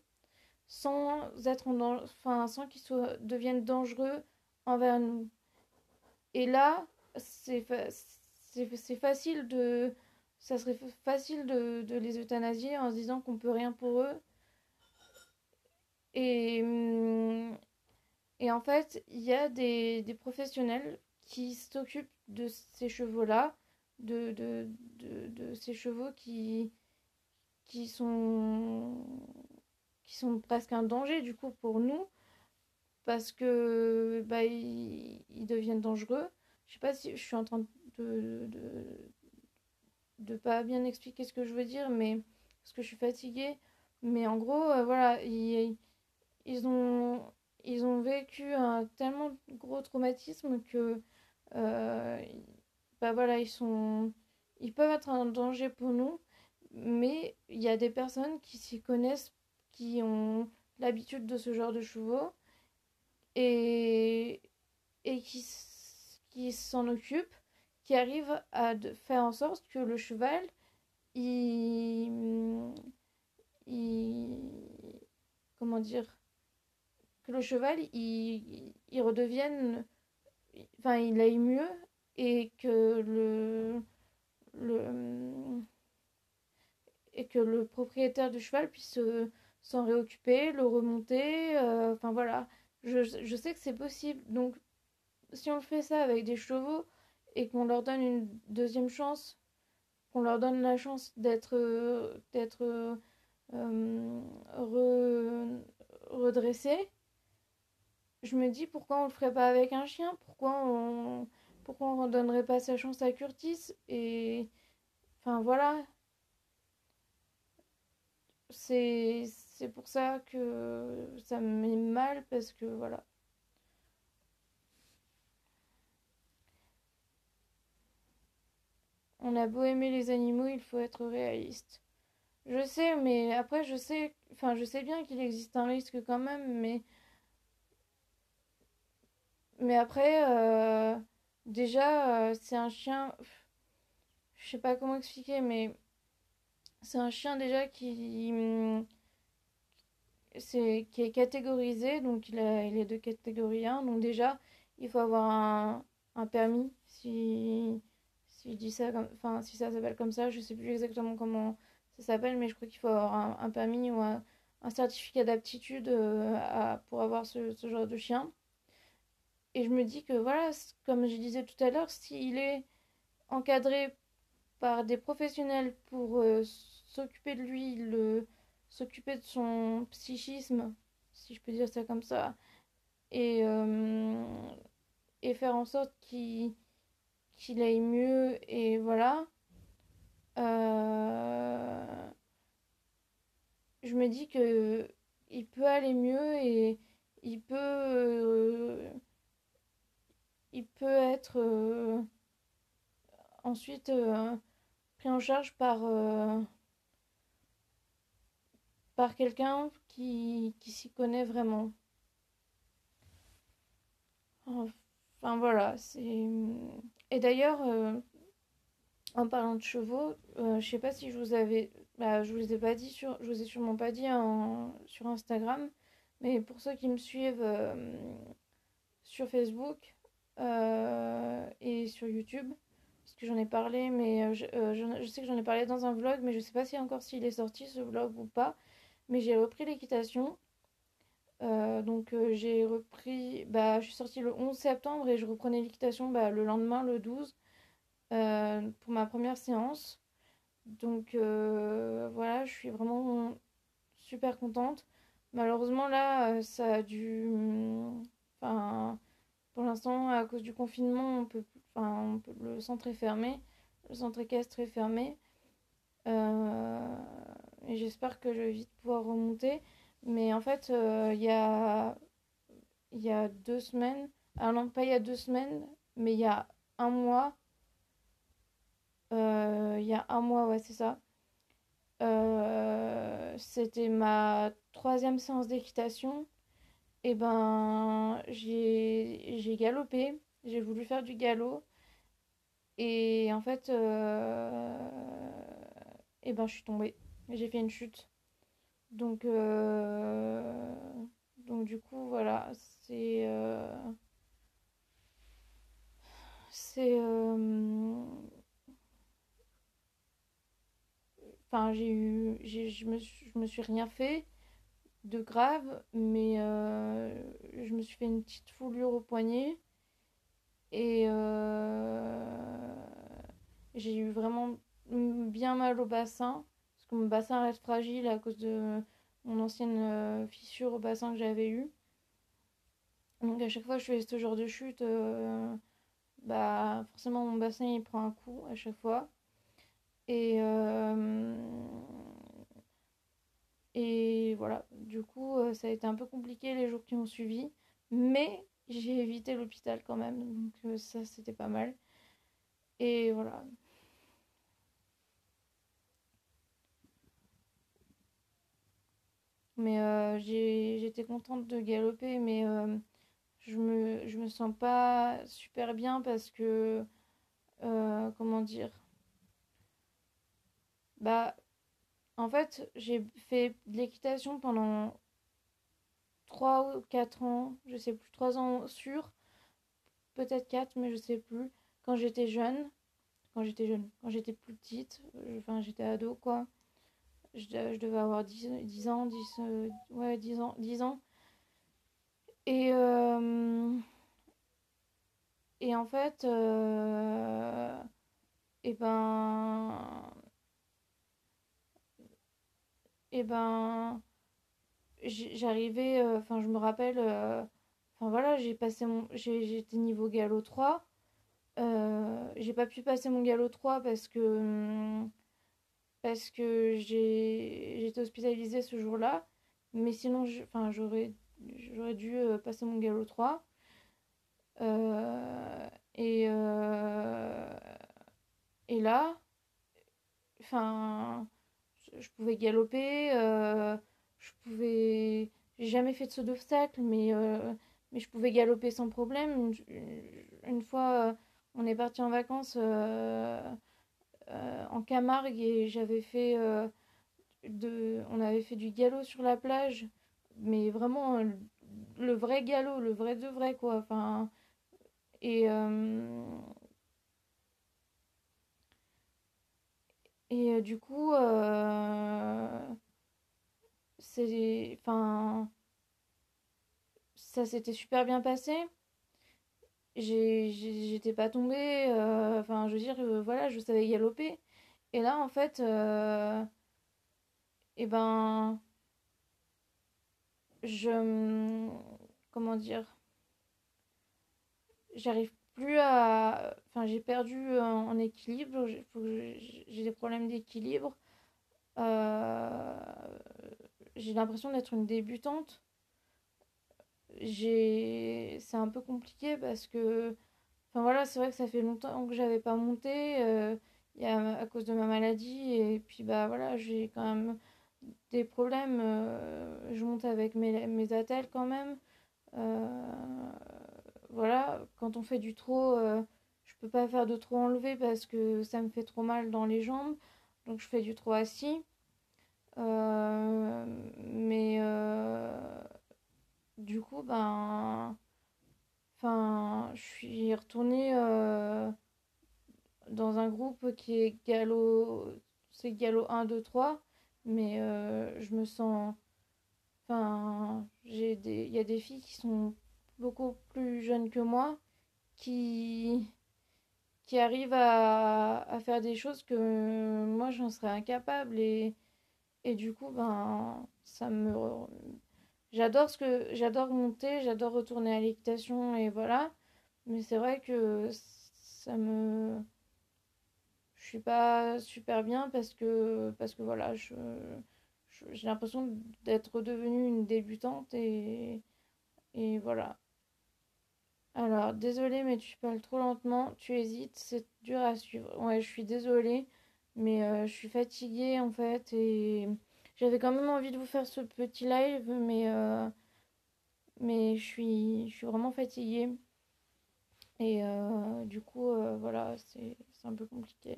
sans être enfin sans deviennent dangereux envers nous. Et là, c'est facile de ça serait facile de les euthanasier en se disant qu'on peut rien pour eux. Et, et en fait, il y a des professionnels qui s'occupent de ces chevaux-là, de ces chevaux qui sont, qui sont presque un danger du coup pour nous, parce que ils deviennent dangereux. Je sais pas si je suis en train de pas bien expliquer ce que je veux dire, mais parce que je suis fatiguée. Mais en gros, voilà, ils ont, ils ont vécu un tellement gros traumatisme que euh, voilà, ils peuvent être un danger pour nous, mais il y a des personnes qui s'y connaissent, qui ont l'habitude de ce genre de chevaux et, et qui s'en occupent, qui arrivent à faire en sorte que le cheval, il, il comment dire, que le cheval, il redevienne, enfin, il aille mieux et que le, et que le propriétaire du cheval puisse s'en réoccuper, le remonter, enfin voilà. Je sais que c'est possible, donc si on fait ça avec des chevaux et qu'on leur donne une deuxième chance, qu'on leur donne la chance d'être redressés, je me dis pourquoi on le ferait pas avec un chien, pourquoi on redonnerait pas sa chance à Curtis et enfin voilà, c'est pour ça que ça me met mal parce que voilà. on a beau aimer les animaux, il faut être réaliste. Je sais, mais après, je sais bien qu'il existe un risque quand même, mais après, déjà, c'est un chien, je sais pas comment expliquer, mais c'est un chien déjà qui est catégorisé, donc il est de catégorie 1, donc déjà, il faut avoir un permis, si je dis ça, enfin, si ça s'appelle comme ça, je sais plus exactement comment ça s'appelle, mais je crois qu'il faut avoir un permis ou un certificat d'aptitude pour avoir ce genre de chien. Et je me dis que voilà, comme je disais tout à l'heure, s'il est encadré par des professionnels pour s'occuper de lui, s'occuper de son psychisme, si je peux dire ça comme ça, et, euh, et faire en sorte qu'il aille mieux, et voilà. Euh, je me dis que il peut aller mieux et il peut, euh, il peut être ensuite pris en charge par quelqu'un qui s'y connaît vraiment. Enfin voilà, c'est... Et d'ailleurs, en parlant de chevaux, je sais pas si je vous avais... Bah, je vous ai pas dit je vous ai sûrement pas dit sur Instagram, mais pour ceux qui me suivent sur Facebook et sur YouTube, parce que j'en ai parlé, mais je sais que j'en ai parlé dans un vlog, mais je sais pas si encore s'il est sorti ce vlog ou pas, mais j'ai repris l'équitation. J'ai repris, je suis sortie le 11 septembre et je reprenais l'équitation le lendemain, le 12, pour ma première séance. Voilà, je suis vraiment super contente. Malheureusement là, ça a dû... Enfin, pour l'instant, à cause du confinement, le centre est fermé. Le centre équestre est fermé. Euh, et j'espère que je vais vite pouvoir remonter. Mais en fait, il y a 2 semaines, ah non, pas il y a 2 semaines, mais il y a un mois, ouais, c'est ça. C'était ma troisième séance d'équitation. Et ben, j'ai galopé, j'ai voulu faire du galop. Et en fait, et ben, je suis tombée. J'ai fait une chute. Donc, euh, donc du coup, voilà, c'est, enfin, je me suis rien fait de grave, mais je me suis fait une petite foulure au poignet et j'ai eu vraiment bien mal au bassin parce que mon bassin reste fragile à cause de mon ancienne fissure au bassin que j'avais eue. Donc à chaque fois que je fais ce genre de chute, forcément mon bassin il prend un coup à chaque fois. Et, euh, et voilà, du coup ça a été un peu compliqué les jours qui ont suivi, mais j'ai évité l'hôpital quand même, donc ça c'était pas mal. Et voilà. Mais j'étais contente de galoper, mais je me sens pas super bien parce que, comment dire, bah en fait j'ai fait de l'équitation pendant 3 ou 4 ans, je sais plus, 3 ans sûrs, peut-être 4 mais je sais plus, quand j'étais jeune, quand j'étais plus petite, enfin j'étais ado quoi, je devais avoir 10 ans, 10 ouais 10 ans. Et, et en fait, et ben, et ben, j'arrivais, enfin je me rappelle, enfin voilà, j'étais niveau galop 3. J'ai pas pu passer mon galop 3 parce que j'étais hospitalisée ce jour-là. Mais sinon, j'aurais dû passer mon galop 3. Euh, et, euh, Et là, enfin, je pouvais galoper, je pouvais. J'ai jamais fait de saut d'obstacle, mais je pouvais galoper sans problème. Une fois, on est parti en vacances en Camargue et on avait fait du galop sur la plage, mais vraiment le vrai galop, le vrai de vrai, quoi. Enfin, et, euh, du coup, enfin, ça s'était super bien passé. J'étais pas tombée. Enfin, je veux dire, voilà, je savais galoper. Et là, en fait, et ben, je, comment dire, j'arrive plus à, enfin, j'ai perdu en équilibre. J'ai des problèmes d'équilibre. Euh, j'ai l'impression d'être une débutante. C'est un peu compliqué parce que, enfin voilà, c'est vrai que ça fait longtemps que j'avais pas monté, à cause de ma maladie, et puis bah voilà, j'ai quand même des problèmes. Je monte avec mes attelles quand même. Euh, voilà, quand on fait du trot, je peux pas faire de trot enlevé parce que ça me fait trop mal dans les jambes. Donc je fais du trot assis. Mais du coup, ben, enfin, je suis retournée dans un groupe qui est c'est galop 1, 2, 3, mais je me sens, enfin, il y a des filles qui sont beaucoup plus jeunes que moi, qui, qui arrivent à faire des choses que moi j'en serais incapable, et du coup, ben, j'adore monter, j'adore retourner à l'équitation, et voilà, mais c'est vrai que ça me je suis pas super bien parce que voilà, j'ai l'impression d'être redevenue une débutante, et voilà. Alors, désolée, mais tu parles trop lentement, tu hésites, c'est dur à suivre. Ouais, je suis désolée, mais je suis fatiguée en fait, et j'avais quand même envie de vous faire ce petit live, mais je suis vraiment fatiguée, et du coup, voilà, c'est un peu compliqué.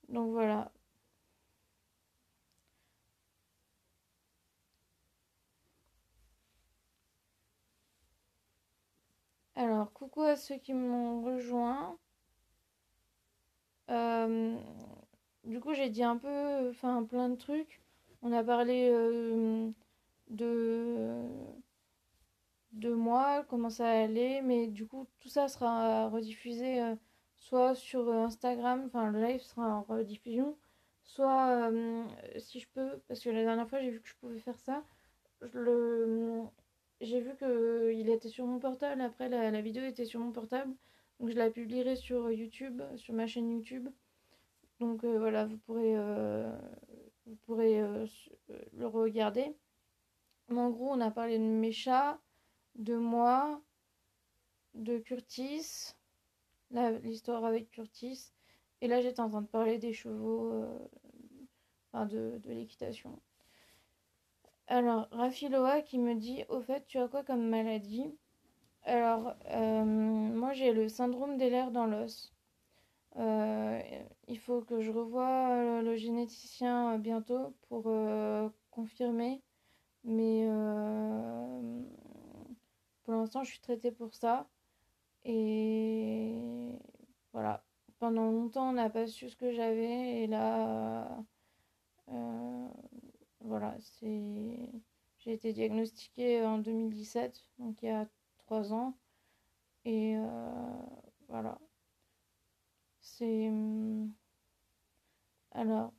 Donc voilà. Alors, coucou à ceux qui m'ont rejoint. Euh, du coup, j'ai dit un peu, enfin, plein de trucs. On a parlé de, de moi, comment ça allait, mais du coup, tout ça sera rediffusé soit sur Instagram, enfin, le live sera en rediffusion, soit, si je peux, parce que la dernière fois, j'ai vu que je pouvais faire ça, je le, j'ai vu que il était sur mon portable, après la vidéo était sur mon portable, donc je la publierai sur YouTube, sur ma chaîne YouTube. Donc voilà, vous pourrez le regarder. Mais en gros, on a parlé de mes chats, de moi, de Curtis, l'histoire avec Curtis. Et là, j'étais en train de parler des chevaux, enfin de l'équitation. Alors, Rafiloa qui me dit, au fait, tu as quoi comme maladie? Alors, moi j'ai le syndrome des lèvres dans l'os. Euh, il faut que je revoie le généticien bientôt pour confirmer. Mais pour l'instant, je suis traitée pour ça. Et voilà. Pendant longtemps, on n'a pas su ce que j'avais. Et là, euh, voilà, j'ai été diagnostiquée en 2017, donc il y a 3 ans. Et voilà. C'est. Alors,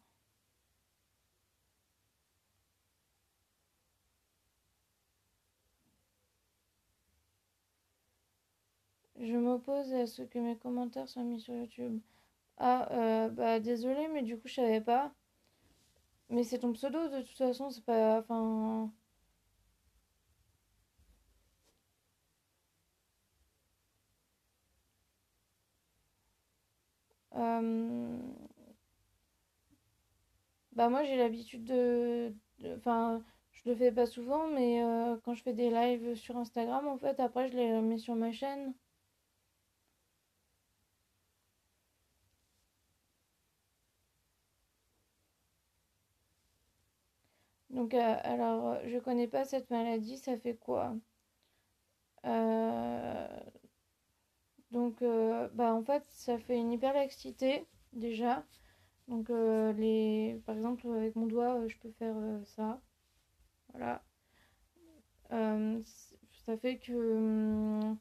je m'oppose à ce que mes commentaires soient mis sur YouTube. Ah, bah désolé, mais du coup, je savais pas. Mais c'est ton pseudo, de toute façon, c'est pas. Enfin. Euh, Bah moi j'ai l'habitude enfin, je le fais pas souvent, mais quand je fais des lives sur Instagram, en fait, après je les mets sur ma chaîne. Donc, alors, je connais pas cette maladie, ça fait quoi? Euh, bah en fait, ça fait une hyperlaxité, déjà. Donc, par exemple, avec mon doigt, je peux faire ça. Voilà. Ça fait que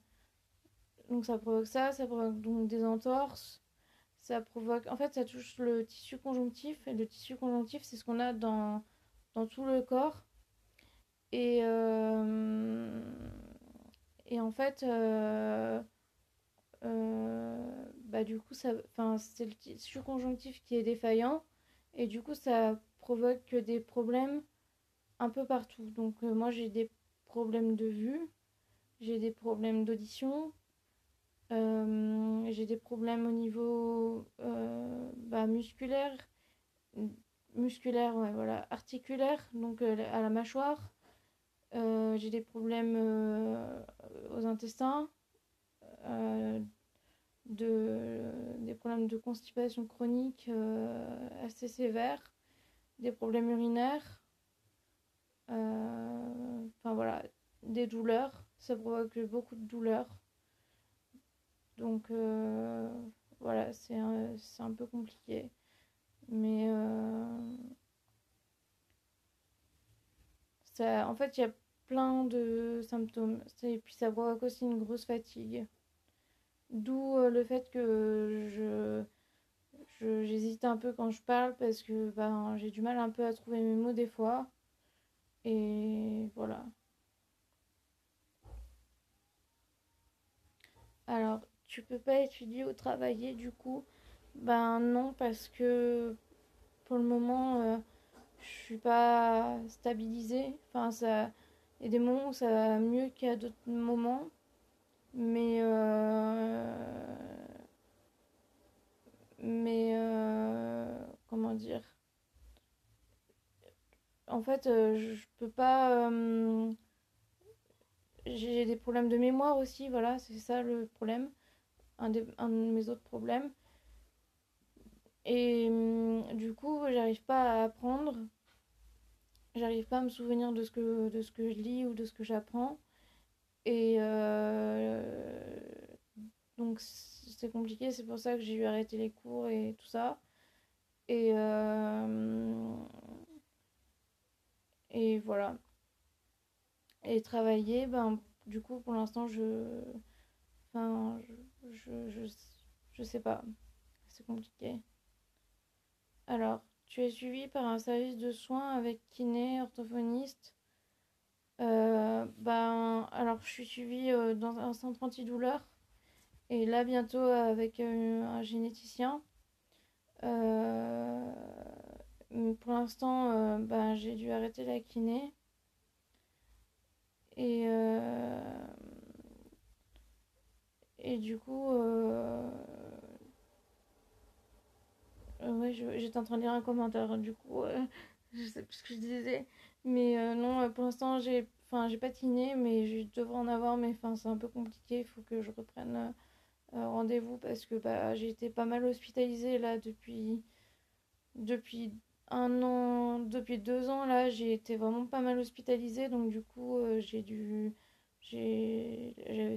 donc ça provoque ça, ça provoque donc des entorses, ça provoque en fait ça touche le tissu conjonctif et le tissu conjonctif c'est ce qu'on a dans tout le corps et et en fait bah du coup ça enfin c'est le tissu conjonctif qui est défaillant et du coup ça provoque des problèmes un peu partout. Donc moi j'ai des problèmes de vue, j'ai des problèmes d'audition. J'ai des problèmes au niveau bah, musculaire, ouais, voilà, articulaire, donc à la mâchoire. J'ai des problèmes aux intestins, euh, des problèmes de constipation chronique assez sévères, des problèmes urinaires, enfin voilà, des douleurs. Ça provoque beaucoup de douleurs. Donc voilà, c'est un peu compliqué. Mais ça, en fait, il y a plein de symptômes. Et puis ça provoque aussi une grosse fatigue. D'où le fait que j'hésite un peu quand je parle parce que ben, j'ai du mal un peu à trouver mes mots des fois. Et voilà. Alors, tu peux pas étudier ou travailler du coup? Ben non, parce que pour le moment, je suis pas stabilisée. Enfin, ça, il y a des moments où ça va mieux qu'il y a d'autres moments. Mais, comment dire? En fait, je peux pas. J'ai des problèmes de mémoire aussi, voilà, c'est ça le problème. Un de mes autres problèmes. Et du coup, j'arrive pas à apprendre. J'arrive pas à me souvenir de ce que je lis ou de ce que j'apprends. Et donc c'est compliqué, c'est pour ça que j'ai dû arrêter les cours et tout ça. Et, et voilà. Et travailler, ben, du coup, pour l'instant, enfin, je sais pas. C'est compliqué. Alors, tu es suivi par un service de soins avec kiné, orthophoniste. Alors, je suis suivie dans un centre antidouleur. Et là, bientôt, avec un généticien. Euh, pour l'instant, ben, j'ai dû arrêter la kiné. Et, et du coup, ouais, j'étais en train de lire un commentaire, du coup, je sais plus ce que je disais. Mais non, pour l'instant, enfin, j'ai pas de kiné, mais je devrais en avoir, mais enfin, c'est un peu compliqué. Il faut que je reprenne rendez-vous parce que bah, j'ai été pas mal hospitalisée là depuis un an, depuis 2 ans là, j'ai été vraiment pas mal hospitalisée, donc du coup, j'avais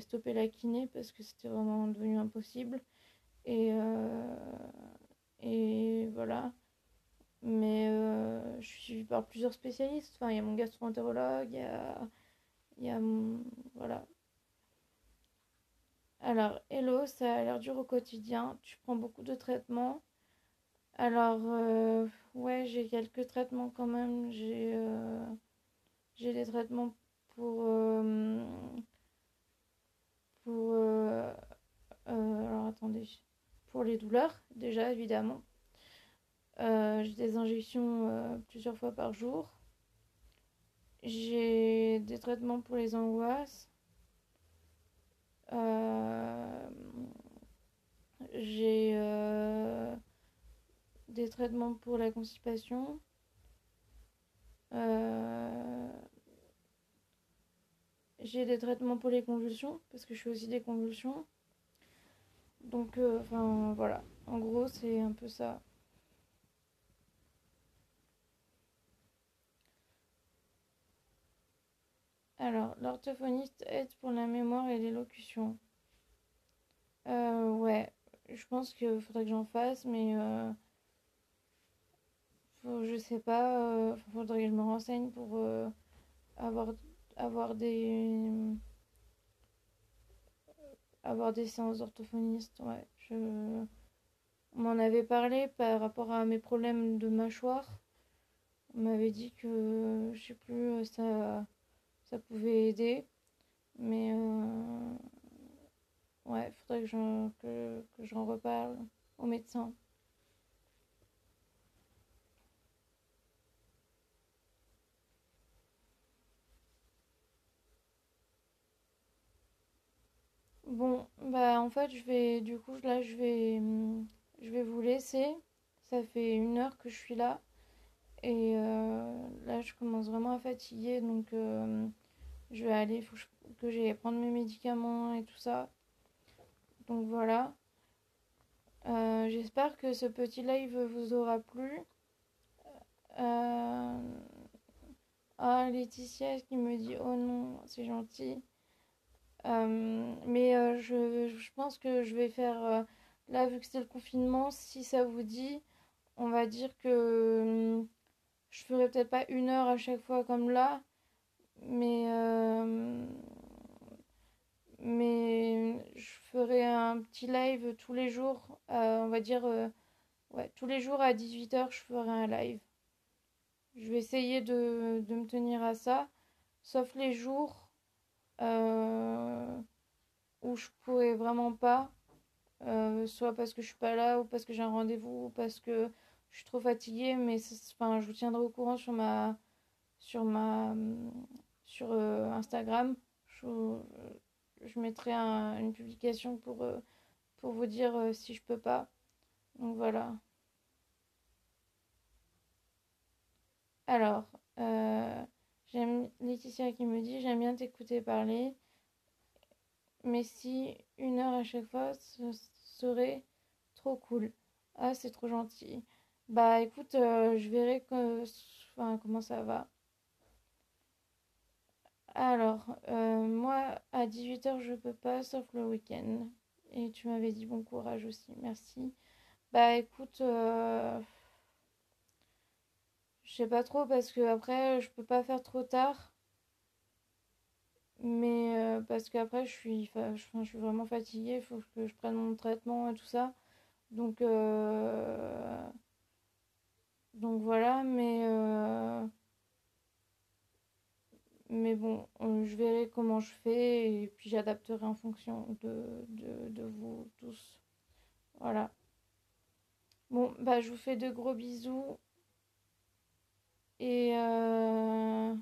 stoppé la kiné parce que c'était vraiment devenu impossible. Et, et voilà. Mais je suis suivie par plusieurs spécialistes. Enfin, il y a mon gastro-entérologue, il y a voilà. Alors, hello, ça a l'air dur au quotidien. Tu prends beaucoup de traitements. Alors, ouais, j'ai quelques traitements quand même. J'ai des traitements pour, euh, pour alors attendez, pour les douleurs, déjà évidemment. J'ai des injections plusieurs fois par jour. J'ai des traitements pour les angoisses. Euh, j'ai des traitements pour la constipation. J'ai des traitements pour les convulsions, parce que je fais aussi des convulsions. Donc, enfin, voilà. En gros, c'est un peu ça. Alors, l'orthophoniste aide pour la mémoire et l'élocution. Ouais, je pense qu'il faudrait que j'en fasse, mais je sais pas. Faudrait que je me renseigne pour avoir, avoir des, avoir des séances d'orthophoniste. Ouais, on m'en avait parlé par rapport à mes problèmes de mâchoire. On m'avait dit que, je sais plus, ça pouvait aider. Mais ouais, faudrait que j'en reparle au médecin. Bon, bah en fait, du coup, là, je vais vous laisser. Ça fait 1 heure que je suis là. Et là, je commence vraiment à fatiguer. Donc, je vais aller, il faut que j'aille prendre mes médicaments et tout ça. Donc voilà. J'espère que ce petit live vous aura plu. Euh, Ah, Laetitia qui me dit oh non, c'est gentil. Mais je pense que je vais faire là, vu que c'est le confinement, si ça vous dit, on va dire que je ferai peut-être pas 1 heure à chaque fois comme là, mais, mais je ferai un petit live tous les jours, on va dire, ouais, tous les jours à 18 h je ferai un live. Je vais essayer de me tenir à ça, sauf les jours où je pourrais vraiment pas, soit parce que je suis pas là, ou parce que j'ai un rendez-vous, ou parce que je suis trop fatiguée, mais enfin, je vous tiendrai au courant sur ma, sur Instagram. Je mettrai une publication pour vous dire si je peux pas. Donc voilà. Alors, j'aime Laetitia qui me dit j'aime bien t'écouter parler, mais si 1 heure à chaque fois, ce serait trop cool. Ah, c'est trop gentil. Bah écoute, je verrai enfin, comment ça va. Alors, moi, à 18 h je peux pas, sauf le week-end. Et tu m'avais dit bon courage aussi, merci. Bah écoute, je sais pas trop parce que après, je peux pas faire trop tard. Mais parce qu'après, je suis vraiment fatiguée, il faut que je prenne mon traitement et tout ça. Donc, donc voilà, mais bon, je verrai comment je fais et puis j'adapterai en fonction de vous tous. Voilà. Bon, bah je vous fais de gros bisous et, euh,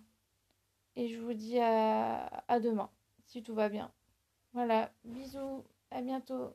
et je vous dis à demain, si tout va bien. Voilà, bisous, à bientôt.